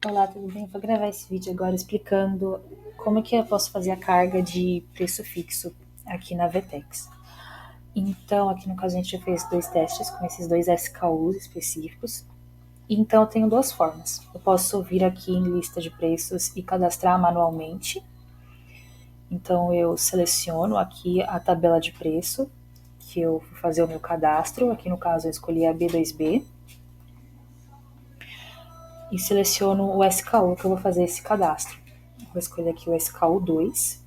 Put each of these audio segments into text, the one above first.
Olá, tudo bem? Eu vou gravar esse vídeo agora explicando como que eu posso fazer a carga de preço fixo aqui na Vtex. Então, aqui no caso a gente já fez 2 testes com esses 2 SKUs específicos. Então, eu tenho 2 formas. Eu posso vir aqui em lista de preços e cadastrar manualmente. Então, eu seleciono aqui a tabela de preço, que eu vou fazer o meu cadastro. Aqui no caso eu escolhi a B2B. E seleciono o SKU que eu vou fazer esse cadastro. Vou escolher aqui o SKU 2.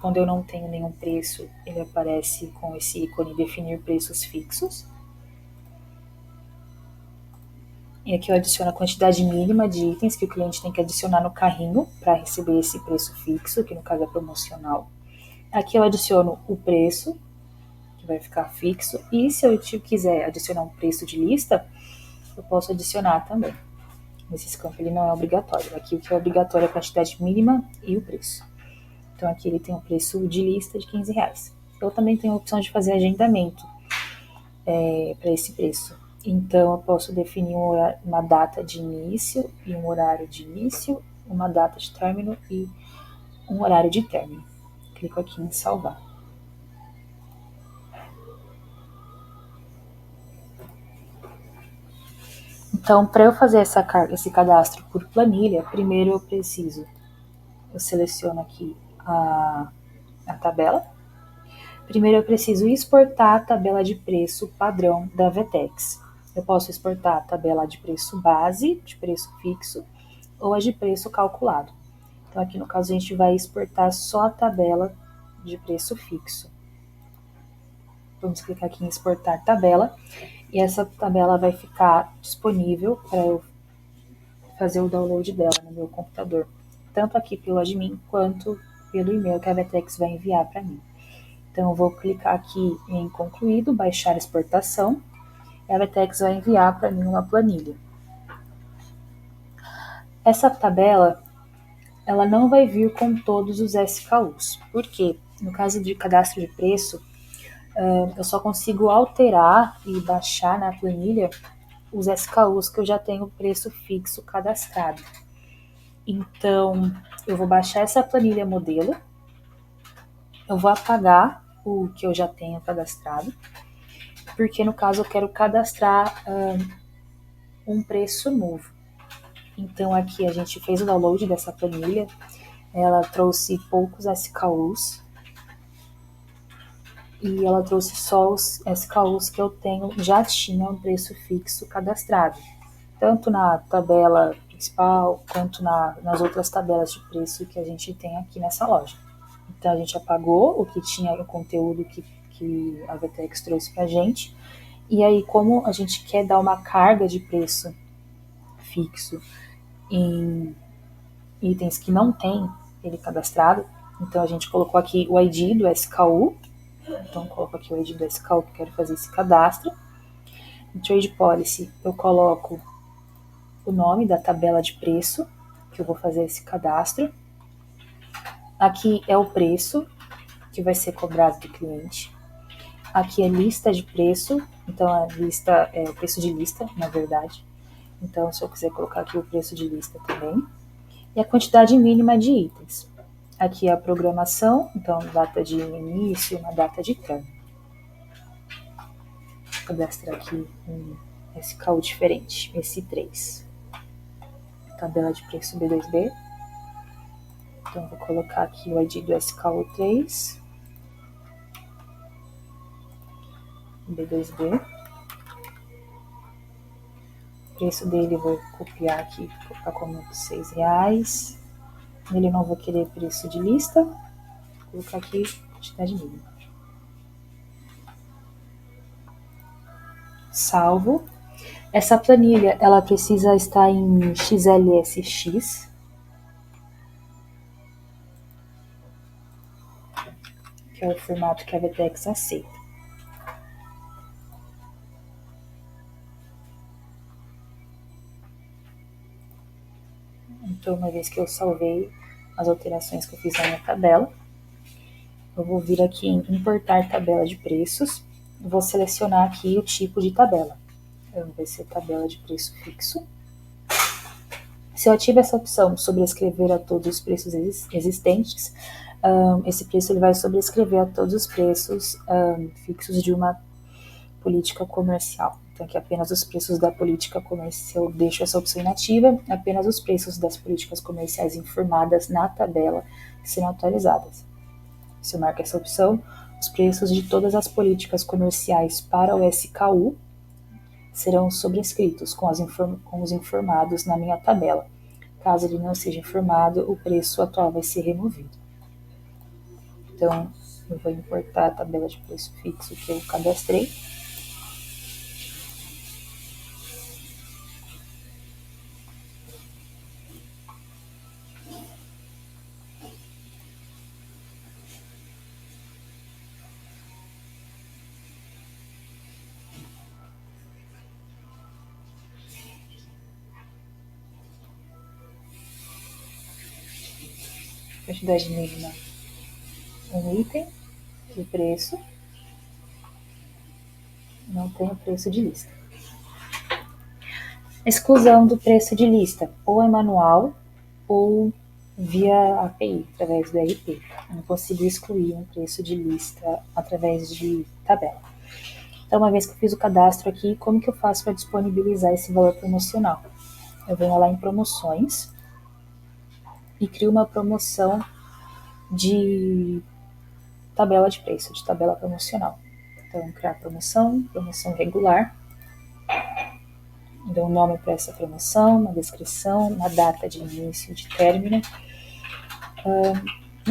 Quando eu não tenho nenhum preço, ele aparece com esse ícone definir preços fixos. E aqui eu adiciono a quantidade mínima de itens que o cliente tem que adicionar no carrinho para receber esse preço fixo, que no caso é promocional. Aqui eu adiciono o preço, que vai ficar fixo, e se eu quiser adicionar um preço de lista, eu posso adicionar também. Nesses campos ele não é obrigatório. Aqui o que é obrigatório é a quantidade mínima e o preço. Então aqui ele tem um preço de lista de R$15. Eu também tenho a opção de fazer agendamento para esse preço. Então eu posso definir uma data de início e um horário de início, uma data de término e um horário de término. Clico aqui em salvar. Então, para eu fazer esse cadastro por planilha, primeiro eu seleciono aqui a tabela. Primeiro eu preciso exportar a tabela de preço padrão da Vtex. Eu posso exportar a tabela de preço base, de preço fixo, ou a de preço calculado. Então aqui no caso a gente vai exportar só a tabela de preço fixo. Vamos clicar aqui em exportar tabela, e essa tabela vai ficar disponível para eu fazer o download dela no meu computador, tanto aqui pelo admin quanto pelo e-mail que a Vtex vai enviar para mim. Então eu vou clicar aqui em concluído, baixar a exportação, e a Vtex vai enviar para mim uma planilha. Essa tabela, ela não vai vir com todos os SKUs, porque no caso de cadastro de preço, eu só consigo alterar e baixar na planilha os SKUs que eu já tenho preço fixo cadastrado. Então, eu vou baixar essa planilha modelo, eu vou apagar o que eu já tenho cadastrado, porque no caso eu quero cadastrar um preço novo. Então aqui a gente fez o download dessa planilha, ela trouxe poucos SKUs e ela trouxe só os SKUs que eu já tinha um preço fixo cadastrado, tanto na tabela principal quanto nas outras tabelas de preço que a gente tem aqui nessa loja. Então a gente apagou o que tinha o conteúdo que a Vtex trouxe pra gente, e aí como a gente quer dar uma carga de preço fixo em itens que não tem ele cadastrado, então a gente colocou aqui o ID do SKU, então coloco aqui o ID do SKU que eu quero fazer esse cadastro. No Trade Policy eu coloco o nome da tabela de preço que eu vou fazer esse cadastro. Aqui é o preço que vai ser cobrado do cliente. Aqui é lista de preço, então a lista é o preço de lista, na verdade. Então, se eu quiser colocar aqui o preço de lista também. E a quantidade mínima de itens. Aqui é a programação, então data de início, uma data de término. Vou cadastrar aqui um SKU diferente, esse 3. Tabela de preço B2B. Então, vou colocar aqui o ID do SKU 3. B2B. O preço dele eu vou copiar aqui, colocar como R$6. Nele eu não vou querer preço de lista. Vou colocar aqui quantidade mínima. Salvo. Essa planilha, ela precisa estar em XLSX. Que é o formato que a Vtex aceita. Então, uma vez que eu salvei as alterações que eu fiz na minha tabela, eu vou vir aqui em importar tabela de preços, vou selecionar aqui o tipo de tabela. vai ser tabela de preço fixo. Se eu ativo essa opção sobrescrever a todos os preços existentes, esse preço ele vai sobrescrever a todos os preços fixos de uma política comercial. Então, aqui apenas os preços da política comercial, eu deixo essa opção inativa, apenas os preços das políticas comerciais informadas na tabela serão atualizadas. Se eu marco essa opção, os preços de todas as políticas comerciais para o SKU serão sobrescritos com os informados na minha tabela. Caso ele não seja informado, o preço atual vai ser removido. Então, eu vou importar a tabela de preço fixo que eu cadastrei. Quantidade mínima, um item, o preço, não tem o preço de lista. Exclusão do preço de lista, ou é manual, ou via API, através do RP. Eu não consigo excluir um preço de lista através de tabela. Então, uma vez que eu fiz o cadastro aqui, como que eu faço para disponibilizar esse valor promocional? Eu venho lá em promoções e crio uma promoção de tabela de preço, de tabela promocional. Então, criar promoção, promoção regular, dou um nome para essa promoção, uma descrição, uma data de início, de término.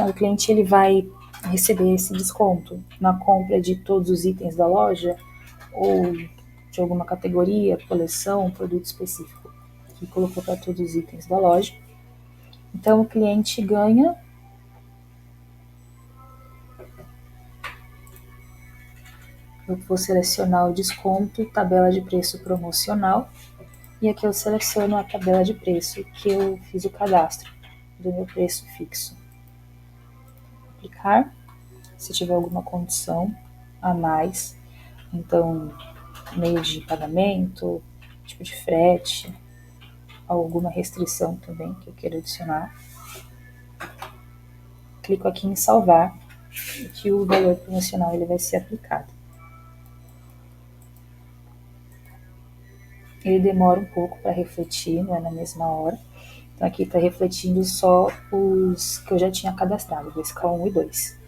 O cliente ele vai receber esse desconto na compra de todos os itens da loja ou de alguma categoria, coleção, produto específico, que colocou para todos os itens da loja. Então, o cliente ganha eu vou selecionar o desconto, tabela de preço promocional, e aqui eu seleciono a tabela de preço que eu fiz o cadastro do meu preço fixo. Aplicar, se tiver alguma condição a mais, então meio de pagamento, tipo de frete, alguma restrição também que eu queira adicionar. Clico aqui em salvar, que o valor promocional ele vai ser aplicado. Ele demora um pouco para refletir, não é na mesma hora. Então aqui está refletindo só os que eu já tinha cadastrado, do SK1 e 2.